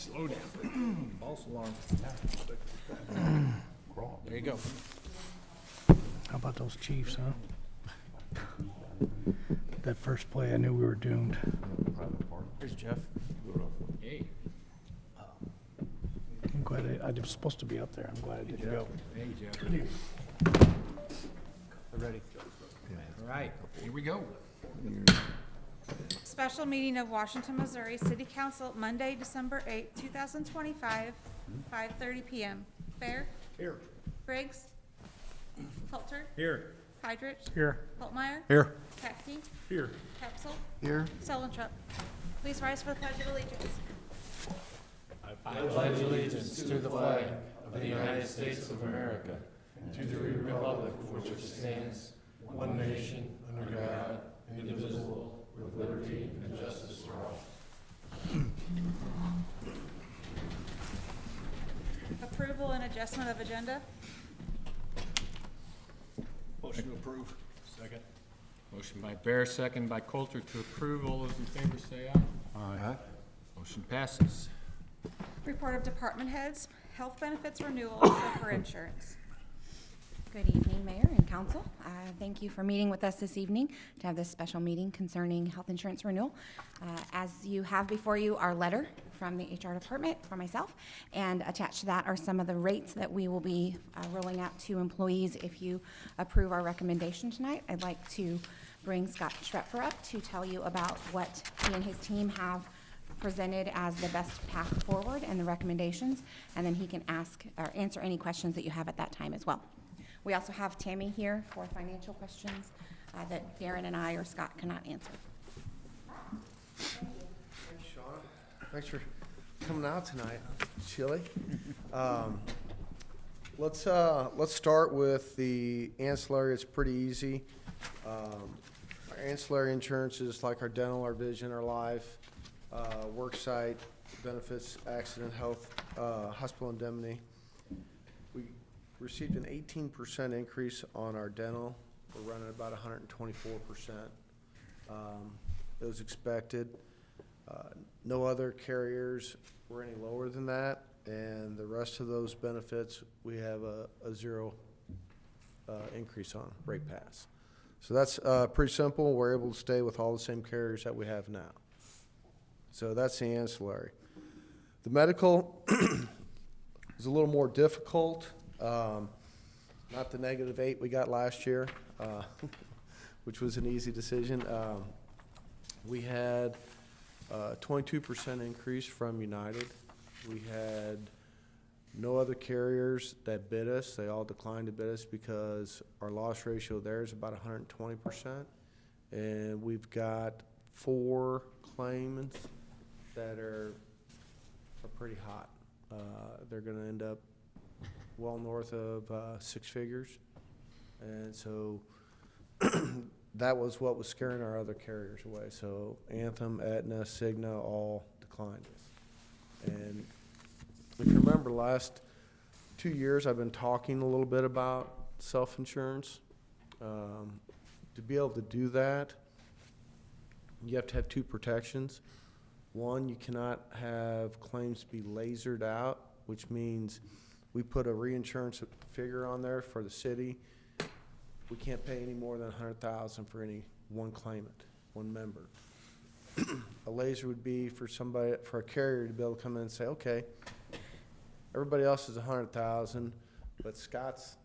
Slow down. False alarm. There you go. How about those Chiefs, huh? That first play, I knew we were doomed. Here's Jeff. Hey. I'm glad I was supposed to be up there. I'm glad I didn't go. Hey, Jeff. We're ready. All right, here we go. Special meeting of Washington, Missouri City Council, Monday, December 8, 2025, 5:30 PM. Fair? Here. Briggs? Coulter? Here. Heidrich? Here. Holtmeyer? Here. Packey? Here. Capsule? Here. Stellentrup. Please rise for the Pledge of Allegiance. I pledge allegiance to the flag of the United States of America, and to the republic for which it stands, one nation, under God, indivisible, with liberty and justice for all. Approval and adjustment of agenda. Motion to approve. Second. Motion by Bear, second by Coulter to approve. All those in favor say aye. Aye. Motion passes. Report of department heads, health benefits renewal for insurance. Good evening, Mayor and Council. Thank you for meeting with us this evening to have this special meeting concerning health insurance renewal. As you have before you, our letter from the HR department for myself, and attached to that are some of the rates that we will be rolling out to employees if you approve our recommendation tonight. I'd like to bring Scott Schretfer up to tell you about what he and his team have presented as the best path forward and the recommendations, and then he can ask or answer any questions that you have at that time as well. We also have Tammy here for financial questions that Darren and I or Scott cannot answer. Thanks, Sean. Thanks for coming out tonight. It's chilly. Let's start with the ancillary. It's pretty easy. Our ancillary insurance is like our dental, our vision, our life, work site benefits, accident, health, hospital indemnity. We received an 18% increase on our dental. We're running about 124%. It was expected. No other carriers were any lower than that, and the rest of those benefits, we have a zero increase on rate pass. So that's pretty simple. We're able to stay with all the same carriers that we have now. So that's the ancillary. The medical is a little more difficult. Not the -8 we got last year, which was an easy decision. We had a 22% increase from United. We had no other carriers that bid us. They all declined to bid us because our loss ratio there is about 120%. And we've got 4 claimants that are pretty hot. They're going to end up well north of 6 figures. And so that was what was scaring our other carriers away. So Anthem, Aetna, Cigna all declined us. And if you remember, last 2 years I've been talking a little bit about self-insurance. To be able to do that, you have to have 2 protections. One, you cannot have claims be lasered out, which means we put a reinsurance figure on there for the city. We can't pay any more than $100,000 for any one claimant, one member. A laser would be for somebody, for a carrier to be able to come in and say, okay, everybody else is $100,000, but Scott's,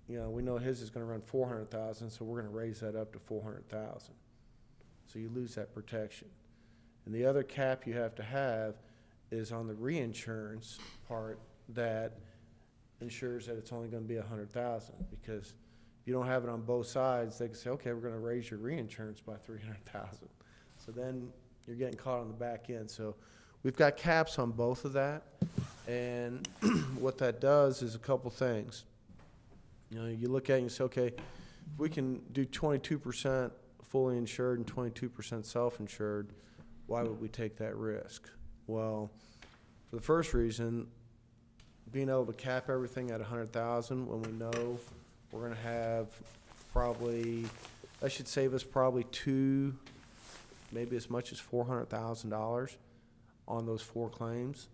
you know, we know his is going to run $400,000, so we're going to raise that up to $400,000. So you lose that protection. And the other cap you have to have is on the reinsurance part that ensures that it's only going to be $100,000, because if you don't have it on both sides, they can say, okay, we're going to raise your reinsurance by $300,000. So then you're getting caught on the back end. So we've got caps on both of that, and what that does is a couple things. You know, you look at it and you say, okay, if we can do 22% fully insured and 22% self-insured, why would we take that risk? Well, for the first reason, being able to cap everything at $100,000 when we know we're going to have probably, that should save us probably maybe as much as $400,000 on those 4 claims.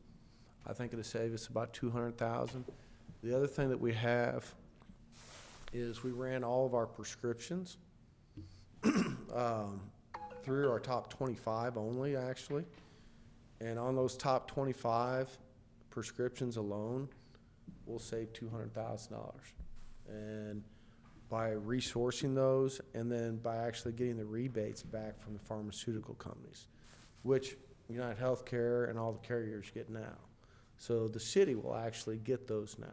I think it'll save us about 200,000. The other thing that we have is we ran all of our prescriptions through our top 25 only, actually. And on those top 25 prescriptions alone, we'll save $200,000. And by resourcing those and then by actually getting the rebates back from the pharmaceutical companies, which United Healthcare and all the carriers get now. So the city will actually get those now.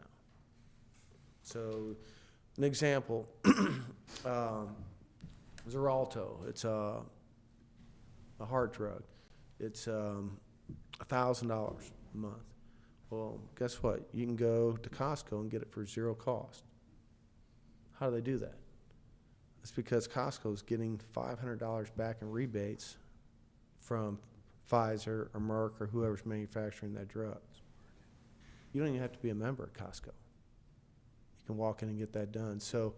So an example, Xarelto, it's a heart drug. It's $1,000 a month. Well, guess what? You can go to Costco and get it for zero cost. How do they do that? It's because Costco's getting $500 back in rebates from Pfizer or Merck or whoever's manufacturing that drug. You don't even have to be a member at Costco. You can walk in and get that done. So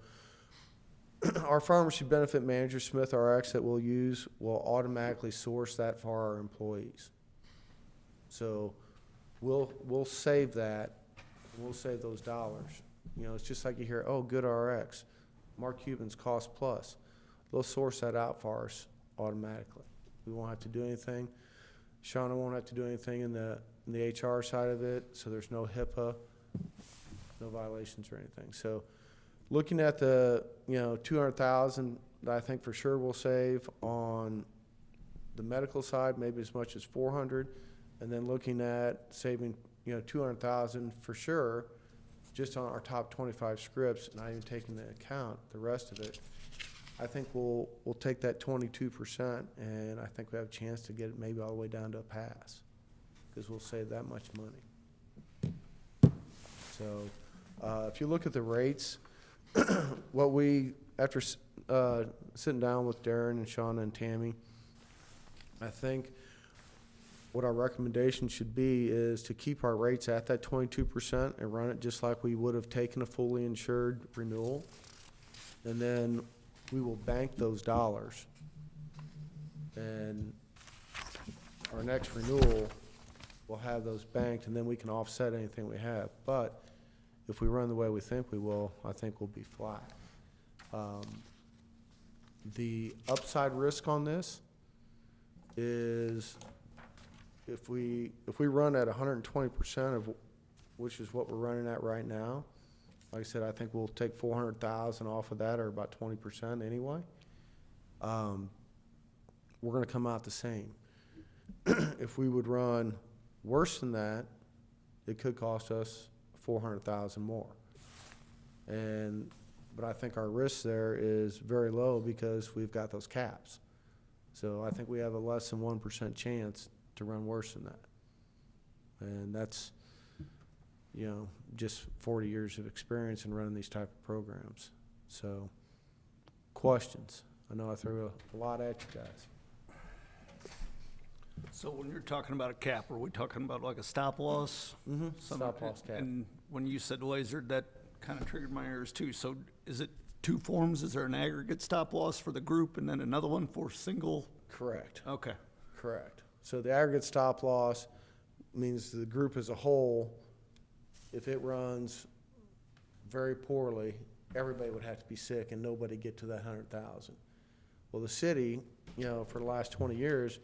our pharmacy benefit manager, Smith RX, that we'll use will automatically source that for our employees. So we'll save that. We'll save those dollars. You know, it's just like you hear, oh, Good RX, Mark Cuban's Cost Plus. They'll source that out for us automatically. We won't have to do anything. Shauna won't have to do anything in the HR side of it, so there's no HIPAA, no violations or anything. So looking at the, you know, 200,000 that I think for sure we'll save on the medical side, maybe as much as 400, and then looking at saving, you know, 200,000 for sure just on our top 25 scripts, not even taking into account the rest of it. I think we'll take that 22%, and I think we have a chance to get it maybe all the way down to a pass, because we'll save that much money. So if you look at the rates, what we, after sitting down with Darren and Shauna and Tammy, I think what our recommendation should be is to keep our rates at that 22% and run it just like we would have taken a fully insured renewal. And then we will bank those dollars. And our next renewal will have those banked, and then we can offset anything we have. But if we run the way we think we will, I think we'll be flat. The upside risk on this is if we run at 120% of, which is what we're running at right now, like I said, I think we'll take 400,000 off of that, or about 20% anyway. We're going to come out the same. If we would run worse than that, it could cost us 400,000 more. But I think our risk there is very low because we've got those caps. So I think we have a less than 1% chance to run worse than that. And that's, you know, just 40 years of experience in running these type of programs. So, questions? I know I threw a lot at you guys. So when you're talking about a cap, are we talking about like a stop loss? Mm-hmm. Some- Stop loss cap. And when you said laser, that kind of triggered my ears too. So is it two forms? Is there an aggregate stop loss for the group and then another one for single? Correct. Okay. Correct. So the aggregate stop loss means the group as a whole, if it runs very poorly, everybody would have to be sick and nobody get to that 100,000. Well, the city, you know, for the last 20 years,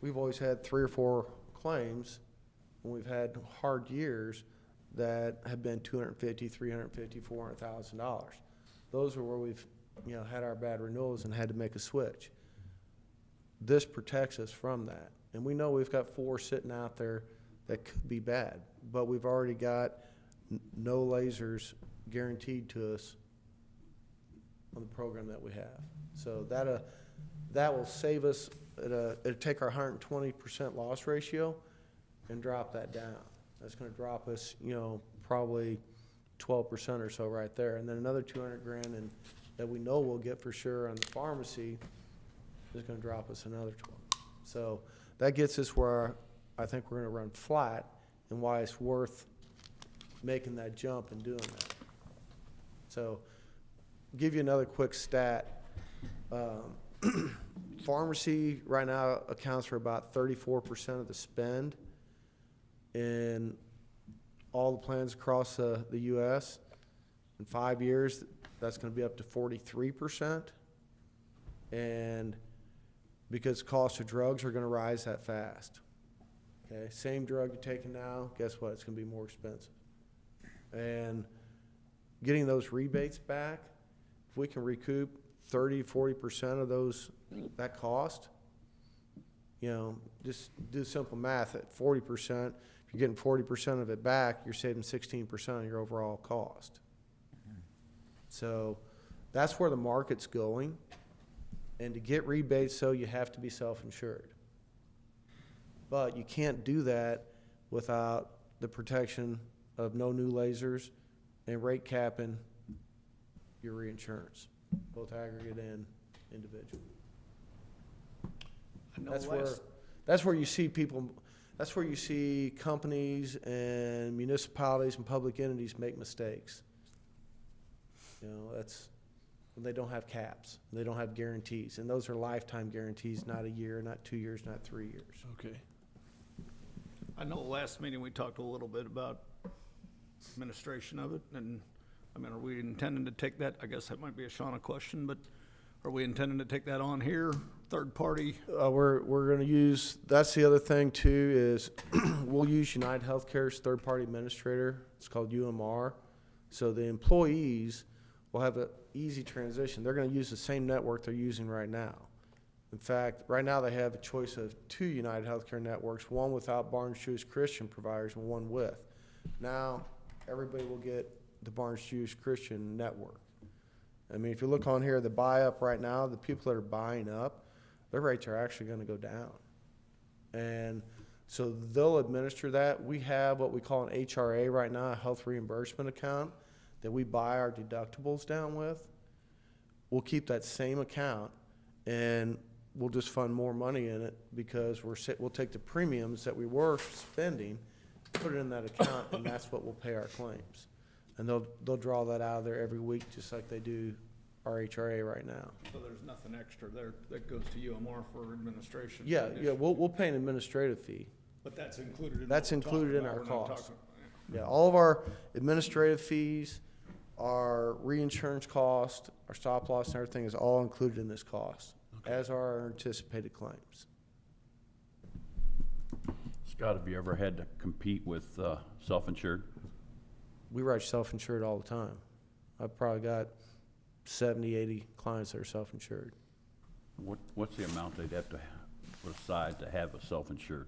we've always had 3 or 4 claims, and we've had hard years that have been $250,000, $350,000, $400,000. Those are where we've, you know, had our bad renewals and had to make a switch. This protects us from that. And we know we've got 4 sitting out there that could be bad, but we've already got no lasers guaranteed to us on the program that we have. So that will save us, it'll take our 120% loss ratio and drop that down. That's gonna drop us, you know, probably 12% or so right there. And then another 200 grand and that we know we'll get for sure on the pharmacy is gonna drop us another 12. So that gets us where I think we're gonna run flat, and why it's worth making that jump and doing that. So give you another quick stat. Pharmacy right now accounts for about 34% of the spend in all the plans across the US. In 5 years, that's gonna be up to 43%. And because cost of drugs are gonna rise that fast. Okay, same drug you're taking now, guess what? It's gonna be more expensive. And getting those rebates back, if we can recoup 30-40% of that cost, you know, just do simple math at 40%. If you're getting 40% of it back, you're saving 16% of your overall cost. So that's where the market's going. And to get rebates, so you have to be self-insured. But you can't do that without the protection of no new lasers and rate capping your reinsurance, both aggregate and individual. I know That's where you see people, that's where you see companies and municipalities and public entities make mistakes. You know, that's when they don't have caps, they don't have guarantees, and those are lifetime guarantees, not a year, not 2 years, not 3 years. Okay. I know last meeting we talked a little bit about administration of it, and, I mean, are we intending to take that, I guess that might be a Shauna question, but are we intending to take that on here, third party? We're gonna use, that's the other thing too, is we'll use United Healthcare's third-party administrator. It's called UMR. So the employees will have an easy transition. They're gonna use the same network they're using right now. In fact, right now they have a choice of 2 United Healthcare networks, one without Barnes Jewish Christian providers and one with. Now, everybody will get the Barnes Jewish Christian network. I mean, if you look on here, the buy up right now, the people that are buying up, their rates are actually gonna go down. And so they'll administer that. We have what we call an HRA right now, a health reimbursement account, that we buy our deductibles down with. We'll keep that same account and we'll just fund more money in it because we'll take the premiums that we were spending, put it in that account, and that's what we'll pay our claims. And they'll draw that out of there every week, just like they do our HRA right now. So there's nothing extra there that goes to UMR for administration? Yeah, we'll pay an administrative fee. But that's included in. That's what we're included in talking our about. We're not cost. talking- Yeah, all of our administrative fees, our reinsurance cost, our stop loss and everything is all included in this cost, as are our anticipated claims. Scott, have you ever had to compete with self-insured? We write self-insured all the time. I've probably got 70, 80 clients that are self-insured. What's the amount they'd have to put aside to have a self-insured?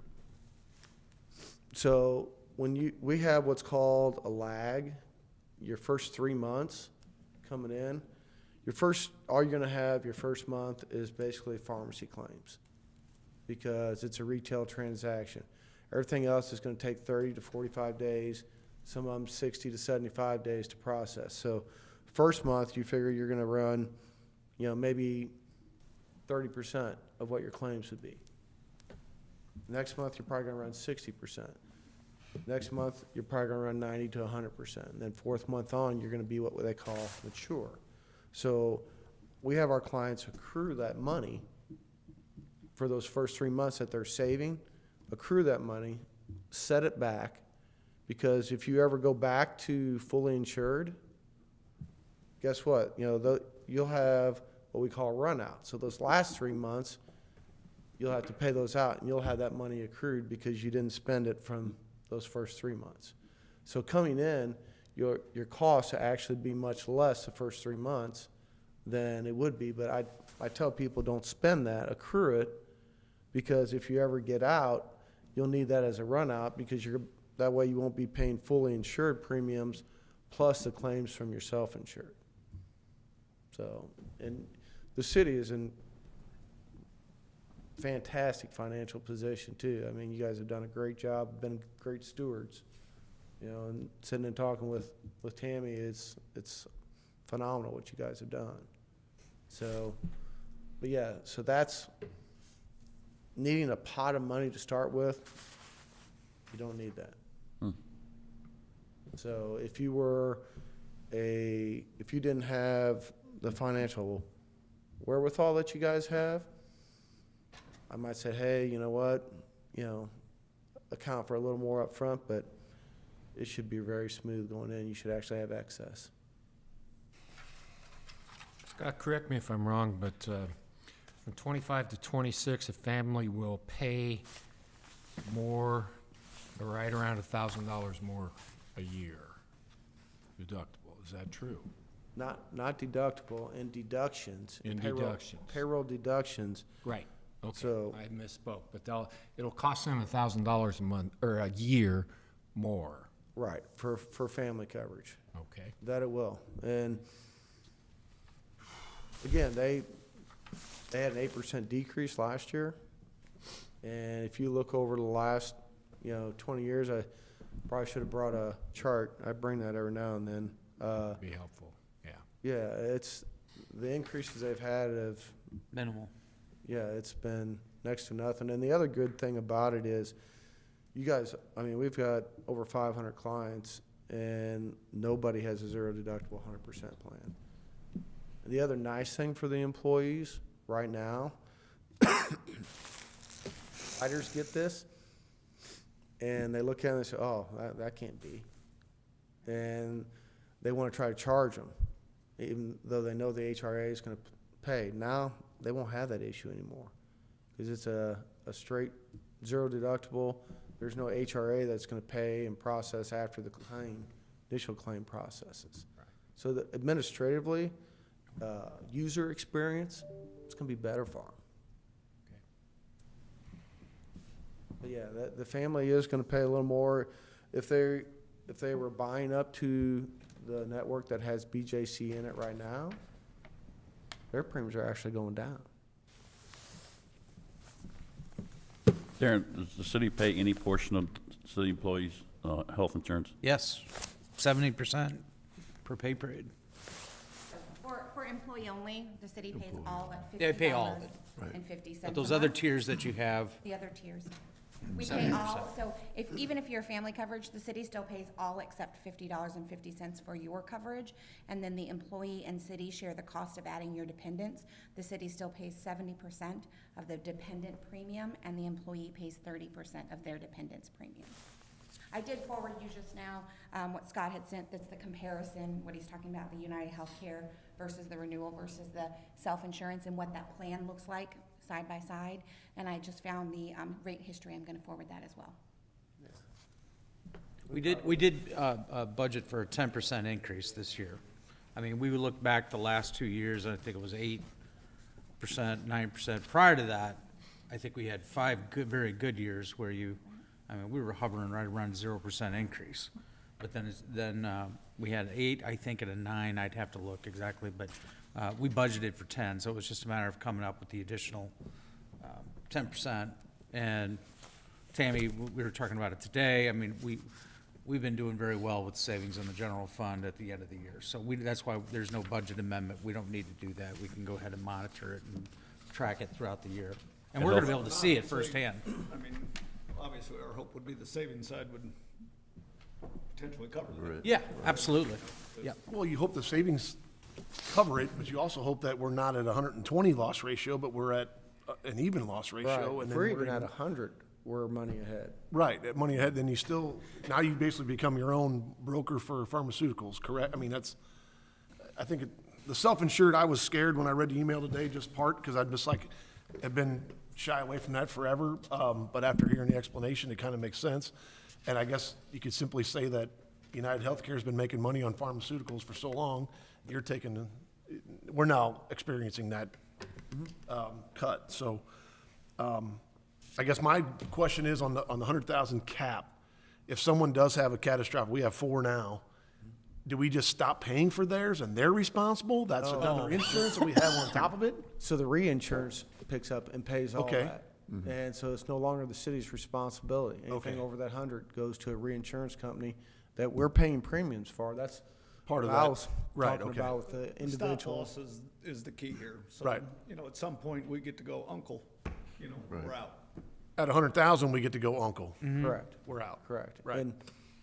So we have what's called a lag, your first 3 months coming in. All you're gonna have your first month is basically pharmacy claims because it's a retail transaction. Everything else is gonna take 30 to 45 days, some of them 60 to 75 days to process. So first month, you figure you're gonna run, maybe 30% of what your claims would be. Next month, you're probably gonna run 60%. Next month, you're probably gonna run 90 to 100%. And then fourth month on, you're gonna be what they call mature. So we have our clients accrue that money for those first 3 months that they're saving, accrue that money, set it back, because if you ever go back to fully insured, guess what? You'll have what we call run out. So those last 3 months, you'll have to pay those out, and you'll have that money accrued because you didn't spend it from those first 3 months. So coming in, your costs will actually be much less the first 3 months than it would be. But I tell people, don't spend that, accrue it, because if you ever get out, you'll need that as a run out because that way you won't be paying fully insured premiums plus the claims from your self-insured. So, and the city is in fantastic financial position too. I mean, you guys have done a great job, been great stewards. And sitting and talking with Tammy, it's phenomenal what you guys have done. So, but yeah, so that's needing a pot of money to start with. You don't need that. So if you didn't have the financial wherewithal that you guys have, I might say, hey, you know what, account for a little more upfront, but it should be very smooth going in. You should actually have excess. Scott, correct me if I'm wrong, but from 25 to 26, a family will pay more, or right around $1,000 more a year deductible. Is that true? Not deductible, in deductions. In payroll- deductions. Payroll deductions. Right. Okay, So- I misspoke, but it'll cost them $1,000 a month, or a year more. Right, for family coverage. Okay. That it will. And again, they had an 8% decrease last year. And if you look over the last, 20 years, I probably should have brought a chart. I bring that every now and then. Be helpful, yeah. Yeah, it's, the increases they've had have, Minimal. yeah, it's been next to nothing. And the other good thing about it is, you guys, we've got over 500 clients, and nobody has a zero deductible 100% plan. And the other nice thing for the employees right now, riders get this, and they look at it and say, oh, that can't be. And they want to try to charge them, even though they know the HRA is going to pay. Now, they won't have that issue anymore, because it's a straight zero deductible. There's no HRA that's going to pay and process after the initial claim processes. So that administratively, user experience, it's going to be better for them. But yeah, the family is going to pay a little more. If they were buying up to the network that has BJC in it right now, their premiums are actually going down. Darren, does the city pay any portion of city employees' health insurance? Yes, 70% per pay period. For employee only, the city pays all at They pay all of it. $50.50 But those a other month. tiers that you have, The other tiers. We pay all, so even if you're family coverage, the city still pays all except $50.50 for your coverage. And then the employee and city share the cost of adding your dependents. The city still pays 70% of the dependent premium, and the employee pays 30% of their dependent's premium. I did forward you just now, what Scott had sent, that's the comparison, what he's talking about, the United Healthcare versus the renewal versus the self-insurance, and what that plan looks like side by side. And I just found the rate history. I'm gonna forward that as well. we did budget for a 10% increase this year. I mean, we would look back the last 2 years, and I think it was 8%, 9%. Prior to that, I think we had 5 very good years where we were hovering right around 0% increase. But then we had 8, I think, and a 9, I'd have to look exactly, but we budgeted for 10, so it was just a matter of coming up with the additional 10%. And Tammy, we were talking about it today. I mean, we've been doing very well with savings in the general fund at the end of the year. So that's why there's no budget amendment. We don't need to do that. We can go ahead and monitor it and track it throughout the year. And we're gonna be able to see it firsthand. I mean, obviously, our hope would be the savings side would potentially cover that. Yeah, absolutely. Yeah. Well, you hope the savings cover it, but you also hope that we're not at 120 loss ratio, but we're at an even loss ratio. Right, and if then we're even at 100, we're money ahead. Right, at money ahead, then you still, now you basically become your own broker for pharmaceuticals, correct? I mean, the self-insured, I was scared when I read the email today, just because I'd just have been shy away from that forever. But after hearing the explanation, it kind of makes sense. And I guess you could simply say that United Healthcare has been making money on pharmaceuticals for so long, we're now experiencing that cut. So I guess my question is on the 100,000 cap, if someone does have a catastrophic, we have 4 now, do we just stop paying for theirs and they're responsible? That's another insurance that we have on top of it? So the reinsurance picks up and pays all Okay. that. And so it's no longer the city's responsibility. Anything Okay. over that 100 goes to a reinsurance company that we're paying premiums for. That's Part of what I that. was Right, talking okay. about with the Stop individual. loss is the key here. So, Right. at some point, we get to go, uncle, we're out. At 100,000, we get to go uncle. Correct, We're out. correct. Right. And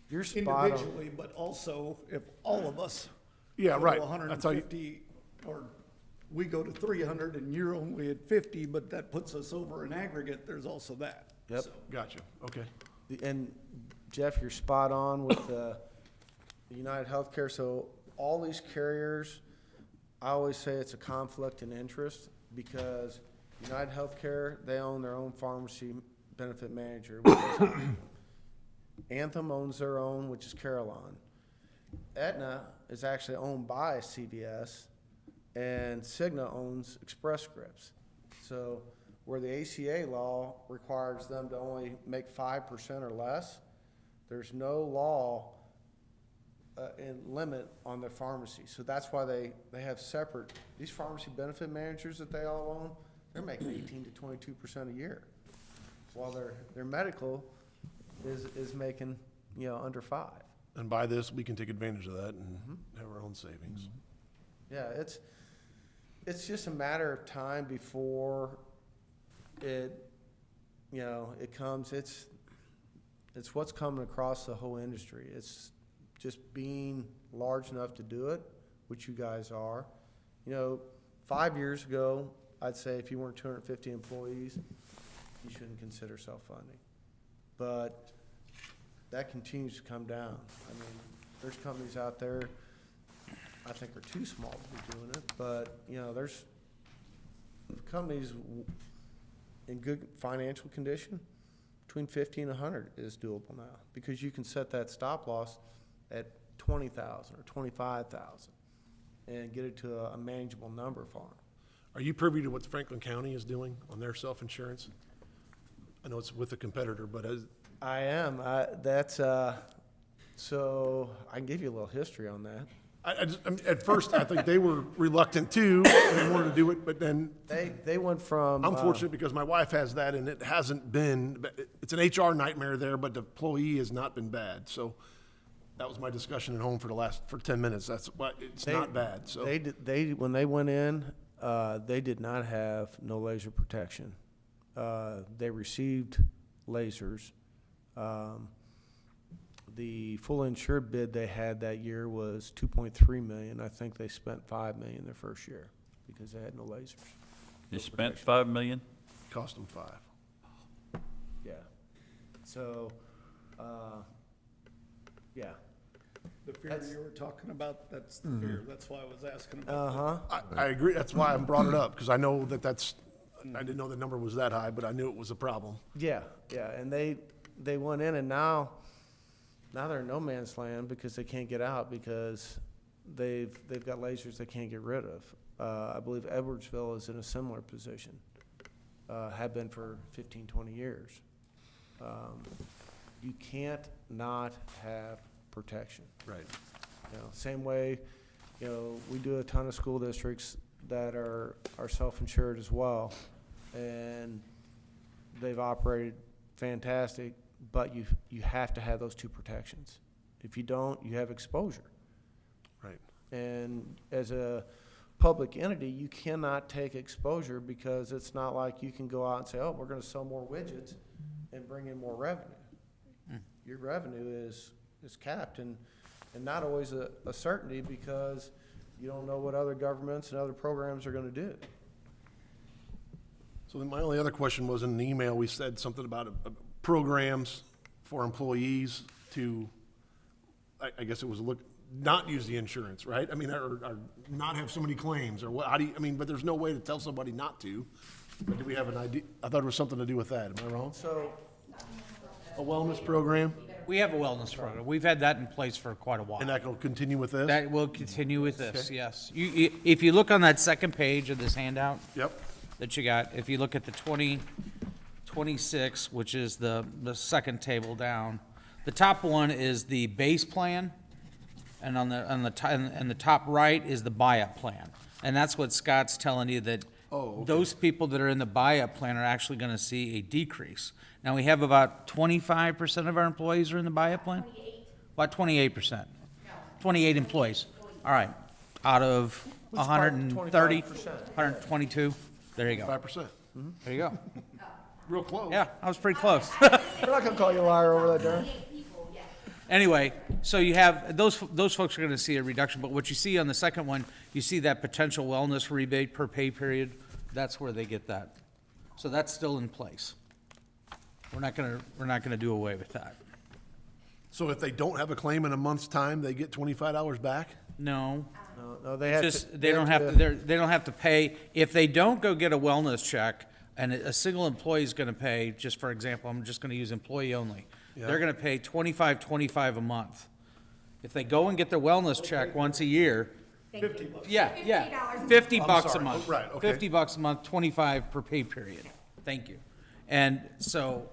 you're spot on. Individually, but also if all of us. Yeah, go to right. 150, or we go to 300 and you're only at 50, but that puts us over in aggregate, there's also that. Yep. So, Gotcha, okay. And Jeff, you're spot on with the United Healthcare. So all these carriers, I always say it's a conflict in interest because United Healthcare, they own their own pharmacy benefit manager. Which is Anthem owns their own, which is Carelon. Aetna is actually owned by CVS, and Cigna owns Express Scripts. So where the ACA law requires them to only make 5% or less, there's no law and limit on their pharmacy. So that's why they have separate, these pharmacy benefit managers that they all own, they're making 18 to 22% a year. While their medical is making, under 5. And by this, we can take advantage of that and have our own savings. Yeah, it's just a matter of time before it comes. It's what's coming across the whole industry. It's just being large enough to do it, which you guys are. 5 years ago, I'd say if you weren't 250 employees, you shouldn't consider self-funding. But that continues to come down. I mean, there's companies out there I think are too small to be doing it, but, there's companies in good financial condition, between 50 and 100 is doable now, because you can set that stop loss at 20,000 or 25,000 and get it to a manageable number for them. Are you privy to what Franklin County is doing on their self-insurance? I know it's with a competitor, but I am. So I can give you a little history on that. at first, I think they were reluctant too, and they wanted to do it, but then They went from. I'm fortunate because my wife has that, and it hasn't been, it's an HR nightmare there, but the employee has not been bad. So that was my discussion at home for 10 minutes. That's why it's not bad, so. When they went in, they did not have no laser protection. They received lasers. The full insured bid they had that year was 2.3 million. I think they spent 5 million their first year because they had no lasers. You spent 5 million? Cost them 5. Yeah. So, yeah. The fear That's- you were talking about, that's the fear. That's why I was asking about Uh-huh. I agree. That's why I brought it up, because I know I didn't know the number was that high, but I knew it was a problem. Yeah, yeah, and they went in, and now they're in no man's land because they can't get out because they've got lasers they can't get rid of. I believe Edwardsville is in a similar position, have been for 15, 20 years. You can't not have protection. Right. Same way, we do a ton of school districts that are self-insured as well, and they've operated fantastic, but you have to have those two protections. If you don't, you have exposure. Right. And as a public entity, you cannot take exposure because it's not like you can go out and say, oh, we're gonna sell more widgets and bring in more revenue. Your revenue is capped and not always a certainty because you don't know what other governments and other programs are gonna do. So then my only other question was in the email, we said something about programs for employees to, I guess it was not use the insurance, right? I mean, or not have so many claims, or what, but there's no way to tell somebody not to. But do we have an idea? I thought it was something to do with that, am I wrong? So, A wellness program, We have a wellness program. We've had that in place for quite a while. and that will continue with this? That will continue with this, Okay. yes. If you look on that second page of this handout Yep, that you got, if you look at the 2026, which is the second table down, the top one is the base plan, and on the top right is the buy-up plan. And that's what Scott's telling you, that those people that are in the buy-up plan are actually gonna see a decrease. Now, we have about 25% of our employees are in the buy-up plan? About 28%. 28 employees. All right, out of Which part? 130, 25%. 122, there you go. 5%. There you go. Real close. Yeah, I was pretty close. we're not gonna call you a liar over that, Darren. Anyway, so you have, those folks are gonna see a reduction, but what you see on the second one, you see that potential wellness rebate per pay period, that's where they get that. So that's still in place. We're not gonna do away with that. So if they don't have a claim in a month's time, they get $25 back? No, No, they have to. just, they don't have to, they don't have to pay, if they don't go get a wellness check, and a single employee is gonna pay, just for example, I'm just gonna use employee only. Yeah. They're gonna pay $25 a month. If they go and get their wellness check once a year, yeah, $50 $50 a sorry. month. Right, okay. $50 a month, 25 per pay period. Thank you. And so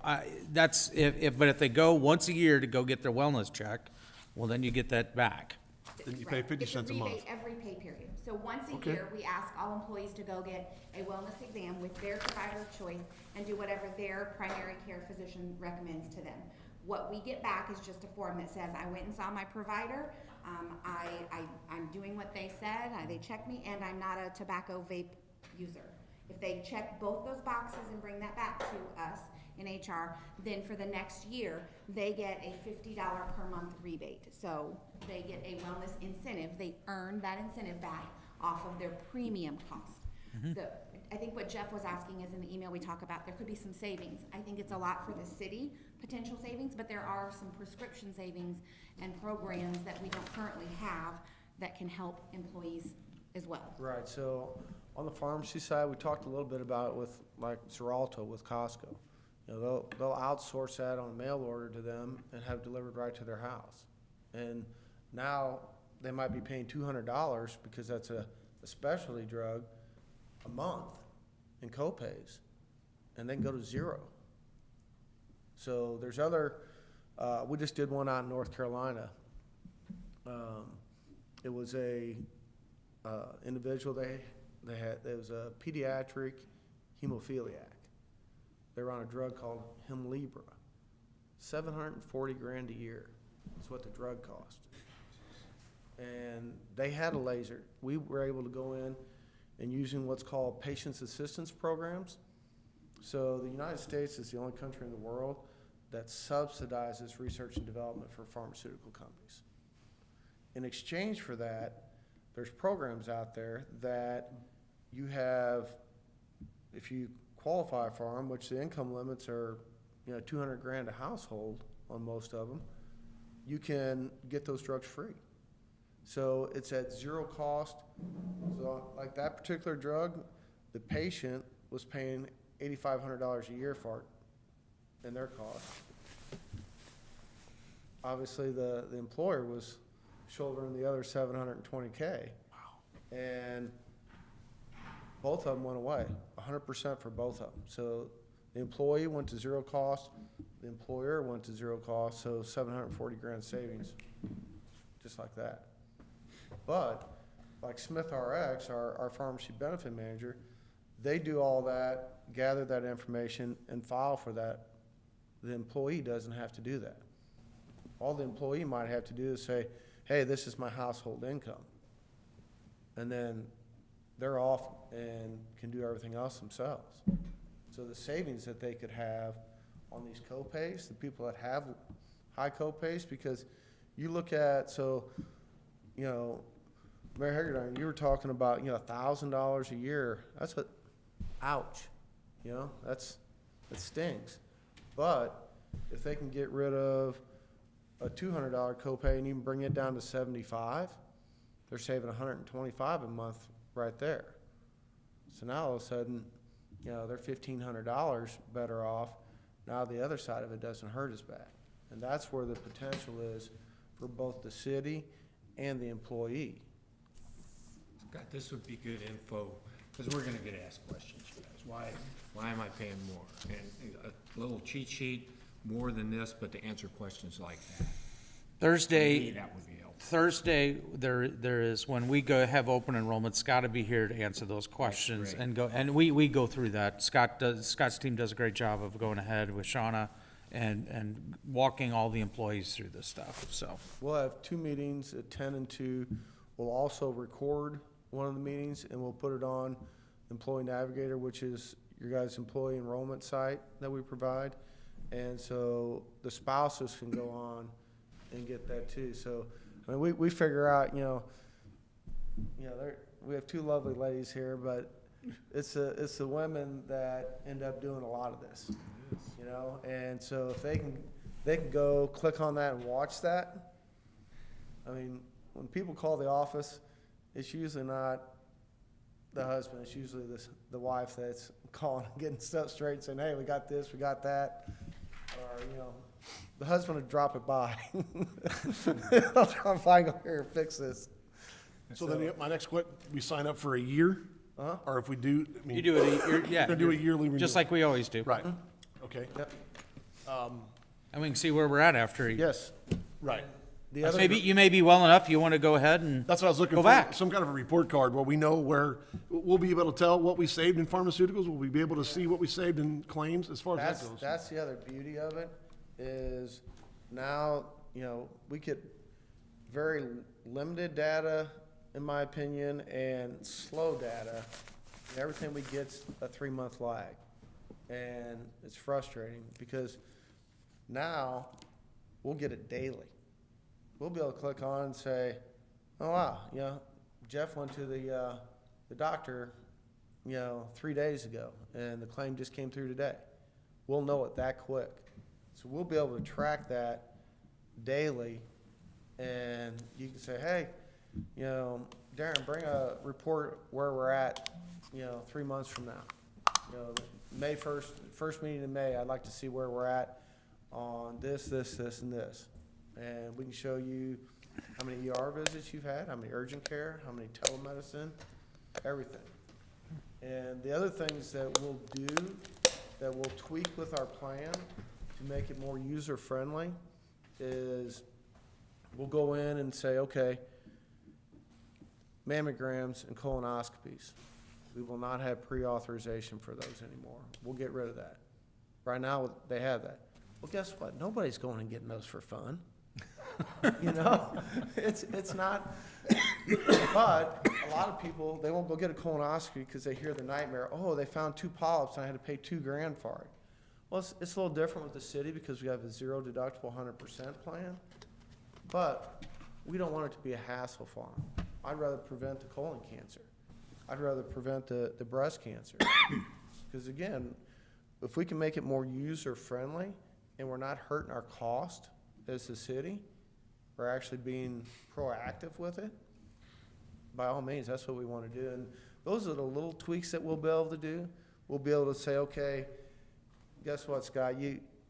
that's, but if they go once a year to go get their wellness check, well, then you get that back. Then you pay Right. 50 It's cents a month. rebate every pay period. So once a Okay. year, we ask all employees to go get a wellness exam with their provider of choice and do whatever their primary care physician recommends to them. What we get back is just a form that says, I went and saw my provider, I'm doing what they said, they checked me, and I'm not a tobacco vape user. If they check both those boxes and bring that back to us in HR, then for the next year, they get a $50 per month rebate. So they get a wellness incentive, they earn that incentive back off of their premium cost. I think what Jeff was asking is in the email we talk about, there could be some savings. I think it's a lot for the city, potential savings, but there are some prescription savings and programs that we don't currently have that can help employees as well. Right, so on the pharmacy side, we talked a little bit about it with like Xaralto with Costco. You know, they'll outsource that on a mail order to them and have it delivered right to their house. And now they might be paying $200 because that's a specialty drug a month in copays, and then go to zero. So there's other, we just did one out in North Carolina. It was a individual, they had, it was a pediatric hemophiliac. They were on a drug called Hemlibra. $740,000 a year is what the drug cost. And they had a laser. We were able to go in and using what's called patients assistance programs. So the United States is the only country in the world that subsidizes research and development for pharmaceutical companies. In exchange for that, there's programs out there that you have, if you qualify for them, which the income limits are, you know, $200,000 a household on most of them, you can get those drugs free. So it's at zero cost. So like that particular drug, the patient was paying $8,500 a year for it in their cost. Obviously, the employer was shouldering the other $720K. Wow. And both of them went away, 100% for both of them. So the employee went to zero cost, the employer went to zero cost, so $740,000 savings, just like that. But like Smith RX, our pharmacy benefit manager, they do all that, gather that information, and file for that. The employee doesn't have to do that. All the employee might have to do is say, hey, this is my household income. And then they're off and can do everything else themselves. So the savings that they could have on these copays, the people that have high copays, because you look at, so, you know, Mayor Hagedorn, you were talking about, you know, $1,000 a year. That's a, ouch, you know, that stings. But if they can get rid of a $200 copay and even bring it down to $75, they're saving $125 a month right there. So now all of a sudden, you know, they're $1,500 better off. Now the other side of it doesn't hurt as bad. And that's where the potential is for both the city and the employee. God, this would be good info, because we're gonna get asked questions, you guys. Why am I paying more? And a little cheat sheet, more than this, but to answer questions like that. Thursday, That would be helpful. Thursday, there is, when we go have open enrollment, Scott will be here to answer those questions great. and go, and we go through that. Scott's team does a great job of going ahead with Shauna and walking all the employees through this stuff, so. We'll have 2 meetings at 10 and 2. We'll also record one of the meetings and we'll put it on Employee Navigator, which is your guys' employee enrollment site that we provide. And so the spouses can go on and get that too. So, I mean, we figure out, you know, we have 2 lovely ladies here, but it's the women that end up doing a lot of this. you know, and so if they can go click on that and watch that. I mean, when people call the office, it's usually not the husband, it's usually the wife that's calling, getting stuff straight, saying, hey, we got this, we got that. Or, you know, the husband would drop it by. I'll try and find go here and fix this. So then my next question, we sign up for a year? Uh-huh. Or if we do, I mean. You do it, yeah. Gonna do a yearly renewal? Just like we always do. Right, okay, Yep. And we can see where we're at after. Yes. right. The other, Maybe, you may be well enough, you want to go ahead and. That's what I was looking Go for. back. Some kind of a report card where we know where, we'll be able to tell what we saved in pharmaceuticals. Will we be able to see what we saved in claims as far as that goes? that's the other beauty of it, is now, you know, we get very limited data, in my opinion, and slow data. Everything we get's a 3-month lag. And it's frustrating because now we'll get it daily. We'll be able to click on and say, oh wow, you know, Jeff went to the doctor, you know, 3 days ago, and the claim just came through today. We'll know it that quick. So we'll be able to track that daily, and you can say, hey, you know, Darren, bring a report where we're at, you know, 3 months from now. You know, May 1st, first meeting in May, I'd like to see where we're at on this, this, this, and this. And we can show you how many ER visits you've had, how many urgent care, how many telemedicine, everything. And the other things that we'll do, that we'll tweak with our plan to make it more user-friendly, is we'll go in and say, okay, mammograms and colonoscopies, we will not have pre-authorization for those anymore. We'll get rid of that. Right now, they have that. Well, guess what? Nobody's going and getting those for fun. You know, it's not, but a lot of people, they won't go get a colonoscopy because they hear the nightmare, oh, they found 2 polyps and I had to pay $2,000 for it. Well, it's a little different with the city because we have a 0 deductible 100% plan, but we don't want it to be a hassle for them. I'd rather prevent the colon cancer. I'd rather prevent the breast cancer. Because again, if we can make it more user-friendly and we're not hurting our cost as a city, we're actually being proactive with it, by all means, that's what we want to do. And those are the little tweaks that we'll be able to do. We'll be able to say, okay, guess what, Scott,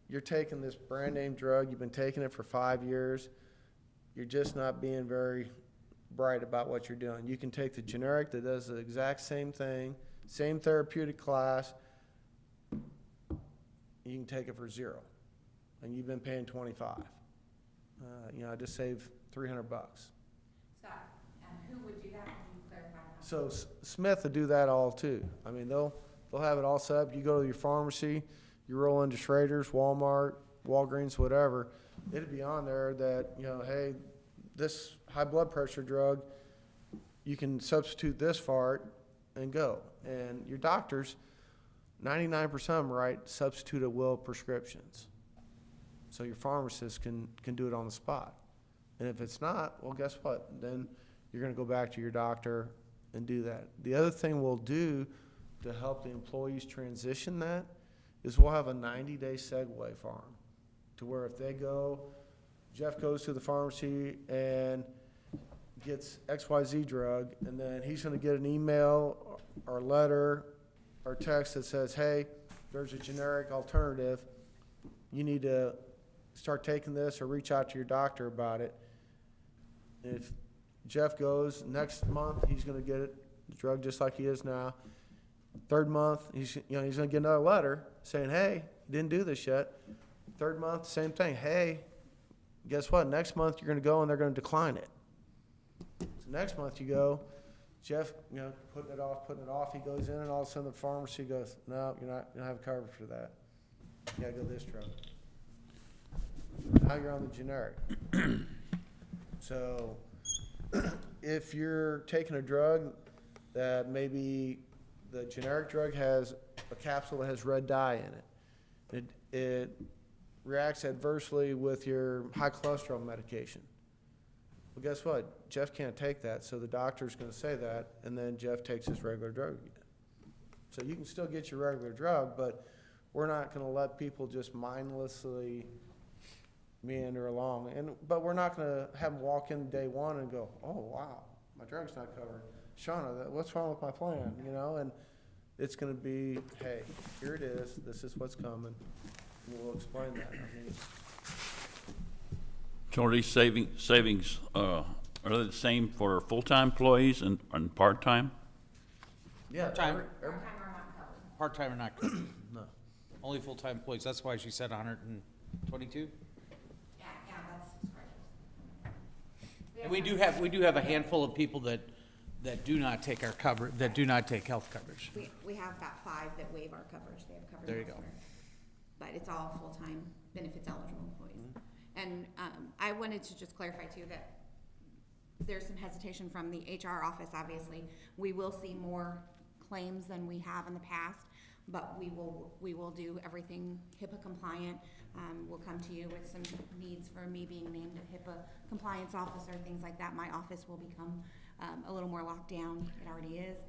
you're taking this brand name drug, you've been taking it for 5 years, you're just not being very bright about what you're doing. You can take the generic that does the exact same thing, same therapeutic class, you can take it for 0, and you've been paying 25. You know, I just saved $300. Scott, who would do that? Can you clarify that? So Smith will do that all too. I mean, they'll have it all set up. You go to your pharmacy, you roll into Schrader's, Walmart, Walgreens, whatever. It'll be on there that, you know, hey, this high blood pressure drug, you can substitute this for it and go. And your doctors, 99% of them write substitute at will prescriptions. So your pharmacist can do it on the spot. And if it's not, well, guess what? Then you're gonna go back to your doctor and do that. The other thing we'll do to help the employees transition that is we'll have a 90-day segue for them, to where if they go, Jeff goes to the pharmacy and gets XYZ drug, and then he's gonna get an email or letter or text that says, hey, there's a generic alternative. You need to start taking this or reach out to your doctor about it. If Jeff goes, next month, he's gonna get it, the drug just like he is now. 3rd month, he's gonna get another letter saying, hey, you didn't do this yet. 3rd month, same thing. Hey, guess what? Next month, you're gonna go and they're gonna decline it. So next month you go, Jeff, you know, putting it off, he goes in and all of a sudden the pharmacy goes, no, you don't have coverage for that. You gotta go this drug. Now you're on the generic. So if you're taking a drug that maybe the generic drug has a capsule that has red dye in it, it reacts adversely with your high cholesterol medication. Well, guess what? Jeff can't take that, so the doctor's gonna say that, and then Jeff takes his regular drug again. So you can still get your regular drug, but we're not gonna let people just mindlessly meander along. But we're not gonna have them walk in day one and go, oh, wow, my drug's not covered. Shauna, what's wrong with my plan, you know? And it's gonna be, hey, here it is, this is what's coming, and we'll explain that. I mean, So are these savings, are they the same for full-time employees and part-time? yeah, Time. every- Part-time or not covered? No. Only full-time employees, that's why she said 122? Yeah, that's correct. And we do have a handful of people that do not take our cover, that do not take health coverage. We have about 5 that waive our coverage, they have coverage There you go. elsewhere. But it's all full-time benefits eligible employees. And I wanted to just clarify too that there's some hesitation from the HR office, obviously. We will see more claims than we have in the past, but we will do everything HIPAA compliant. We'll come to you with some needs for me being named a HIPAA compliance officer, things like that. My office will become a little more locked down, it already is.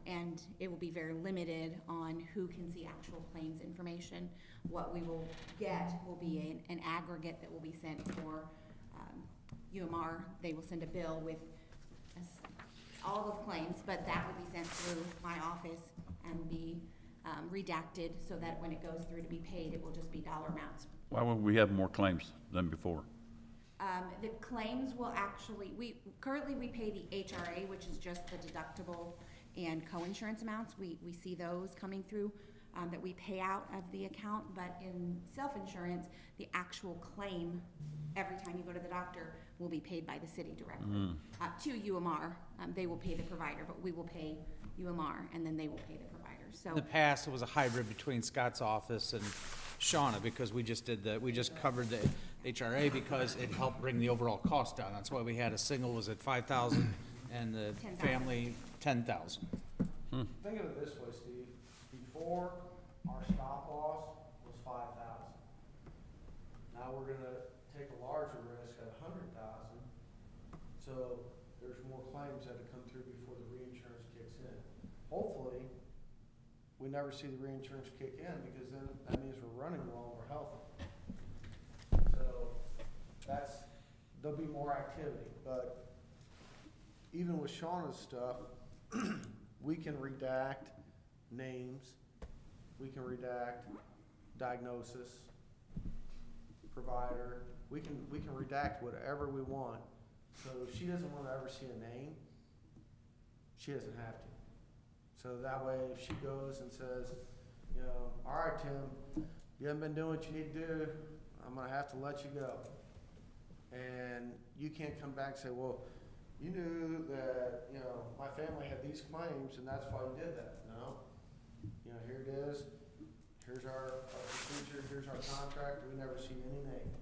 And it will be very limited on who can see actual claims information. What we will get will be an aggregate that will be sent for UMR. They will send a bill with all of claims, but that will be sent through my office and be redacted so that when it goes through to be paid, it will just be dollar amounts. Why would we have more claims than before? The claims will actually, currently we pay the HRA, which is just the deductible and co-insurance amounts. We see those coming through that we pay out of the account, but in self-insurance, the actual claim, every time you go to the doctor, will be paid by the city directly. To UMR, they will pay the provider, but we will pay UMR, and then they will pay the provider, so. In the past, it was a hybrid between Scott's office and Shauna, because we just covered the HRA because it helped bring the overall cost down. That's why we had a single was at 5,000 and the 10,000. family 10,000. Think of it this way, Steve, before our stop loss was 5,000. Now we're gonna take a larger risk at 100,000. So there's more claims that have come through before the reinsurance kicks in. Hopefully, we never see the reinsurance kick in, because then that means we're running well, we're healthy. So there'll be more activity, but even with Shauna's stuff, we can redact names, we can redact diagnosis, provider, we can redact whatever we want. So if she doesn't wanna ever see a name, she doesn't have to. So that way, if she goes and says, you know, all right, Tim, you haven't been doing what you need to do, I'm gonna have to let you go. And you can't come back and say, well, you knew that, you know, my family had these claims and that's why you did that. No. You know, here it is, here's our procedure, here's our contract, we never see any names.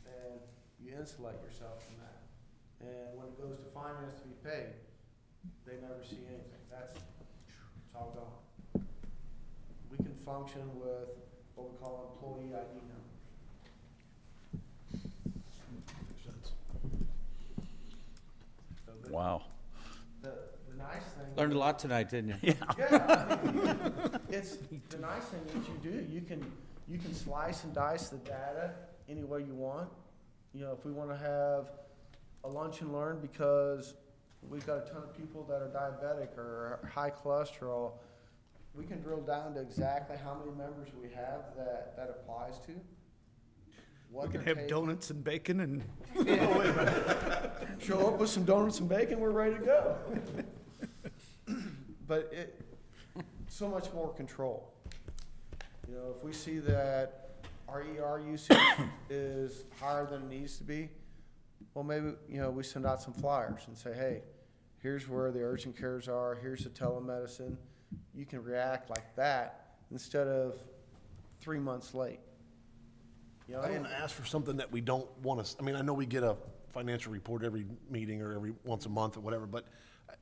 And you insulate yourself from that. And when it goes to finance to be paid, they never see anything. It's all gone. We can function with what we call employee ID numbers. Makes sense. So Wow. the nice thing. Learned a lot tonight, didn't you? Yeah, I mean, it's, the nice thing is you can slice and dice the data any way you want. You know, if we wanna have a lunch and learn because we've got a ton of people that are diabetic or high cholesterol, we can drill down to exactly how many members we have that applies to. what We can they're have taking. donuts and bacon and Show up with some donuts and bacon, we're ready to go. But so much more control. You know, if we see that our ER usage is higher than it needs to be, well, maybe, you know, we send out some flyers and say, hey, here's where the urgent cares are, here's the telemedicine. You can react like that instead of 3 months late. You know, I don't and- want to ask for something that we don't want to, I mean, I know we get a financial report every meeting or every once a month or whatever, but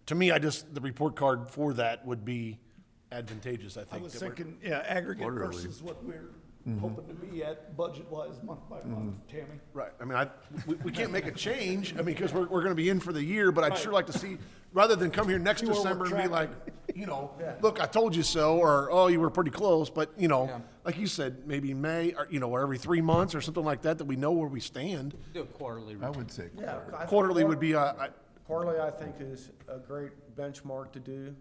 to me, the report card for that would be advantageous, I I think. was that we're- thinking, yeah, aggregate Quarterly. versus what we're hoping to be at budget-wise month by month, Tammy. Right, I mean, we can't make a change, I mean, because we're going to be in for the year, but I'd sure like to see, rather than come here next See where we're December and be like, tracking. you know, Yeah. look, I told you so, or, oh, you were pretty close, but, you know, Yeah. like you said, maybe May, or, you know, or every 3 months or something like that, that we know where we stand. Do a quarterly. I would say. Yeah. I think Quarterly would be, Quarterly, I think, is a great benchmark to do.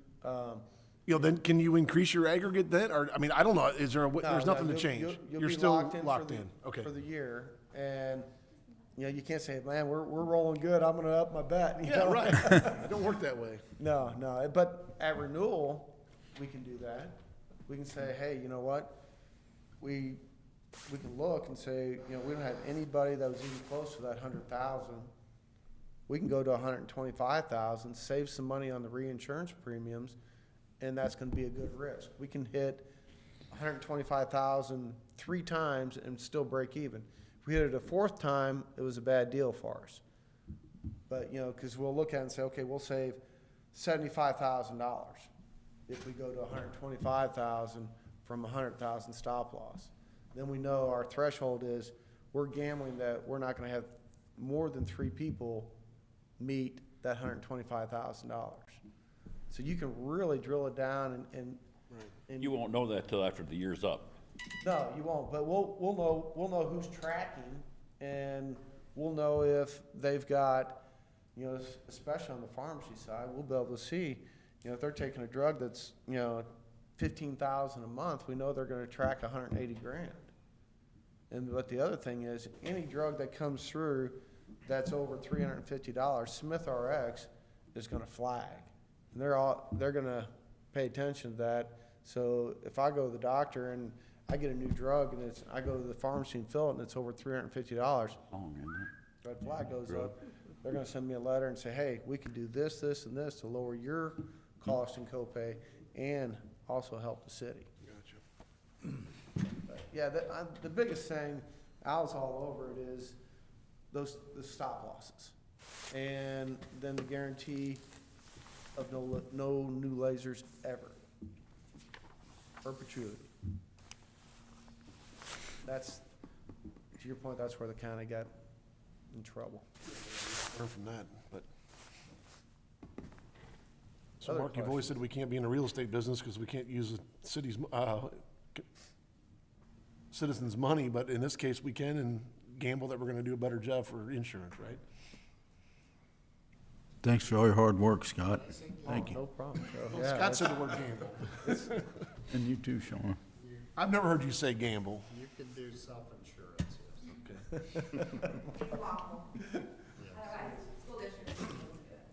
you know, then can you increase your aggregate then? Or, I mean, I don't know, is there, there's No, nothing to you'll- change? you'll You're be still locked in for locked the- in, okay. For the year, and, you know, you can't say, man, we're rolling good, I'm gonna up my bet, you Yeah, know? right. It don't work that way. No, but at renewal, we can do that. We can say, hey, you know what? We can look and say, you know, we don't have anybody that was even close to that 100,000. We can go to 125,000, save some money on the reinsurance premiums, and that's gonna be a good risk. We can hit 125,000 3 times and still break even. If we hit it a 4th time, it was a bad deal for us. But, you know, because we'll look at it and say, okay, we'll save $75,000 if we go to 125,000 from 100,000 stop loss. Then we know our threshold is, we're gambling that we're not gonna have more than 3 people meet that $125,000. So you can really drill it down and You won't know that till after the year's up. no, you won't, but we'll know who's tracking, and we'll know if they've got, you know, especially on the pharmacy side, we'll be able to see, you know, if they're taking a drug that's, you know, 15,000 a month, we know they're gonna track 180 grand. And but the other thing is, any drug that comes through that's over $350, Smith RX is gonna flag. And they're gonna pay attention to that. So if I go to the doctor and I get a new drug and I go to the pharmacy and fill it and it's over $350, Long, isn't it? red flag goes up. They're gonna send me a letter and say, hey, we can do this, this, and this to lower your cost and copay and also help the city. But, yeah, the biggest thing, Al's all over it, is the stop losses. And then the guarantee of no new lasers ever. Perpetuity. That's, to your point, that's where the county got in trouble. Learn from that, but. So Other Mark, you've always said we can't be in the real estate business because we can't use the city's, citizens' money, but in this case, we can and gamble that we're gonna do a better job for insurance, right? Thanks for all your hard work, Scott. Thank you. No problem, Joe. Well, Yeah, Scott said the word gamble. And you too, Sean. I've never heard you say gamble. You can do self-insurance,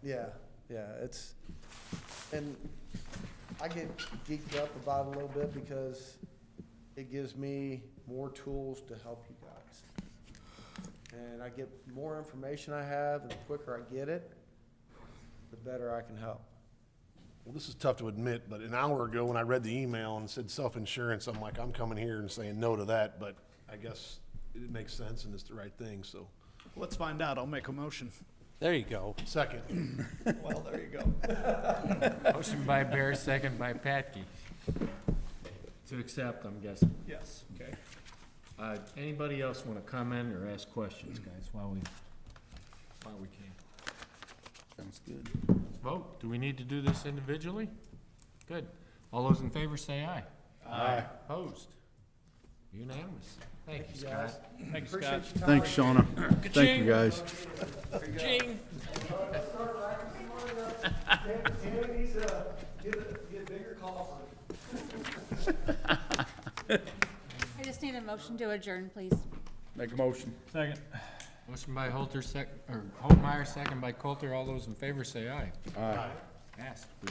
yeah, it's, and I get geeked up about it a little bit because it gives me more tools to help you guys. And I get more information I have, and the quicker I get it, the better I can help. Well, this is tough to admit, but an hour ago when I read the email and said self-insurance, I'm like, I'm coming here and saying no to that, but I guess it makes sense and it's the right thing, so. Let's find out. I'll make a motion. There you go. Second. Well, there you go. Motion by Bear, second by Patke. To accept, I'm guessing. Yes. Okay. Anybody else want to comment or ask questions, guys, while we can? Sounds good. Let's vote. Do we need to do this individually? Good. All those in favor say aye. Aye. Opposed? Unanimous. Thank you, Scott. Thanks, Scott. Appreciate your time. Thanks, Shauna. Thank you, guys. Ching. Tammy needs to get a bigger call for I just need a motion to adjourn, please. Make a motion. Second. Motion by Holtmeyer, second by Coulter. All those in favor say aye. Aye. Passed.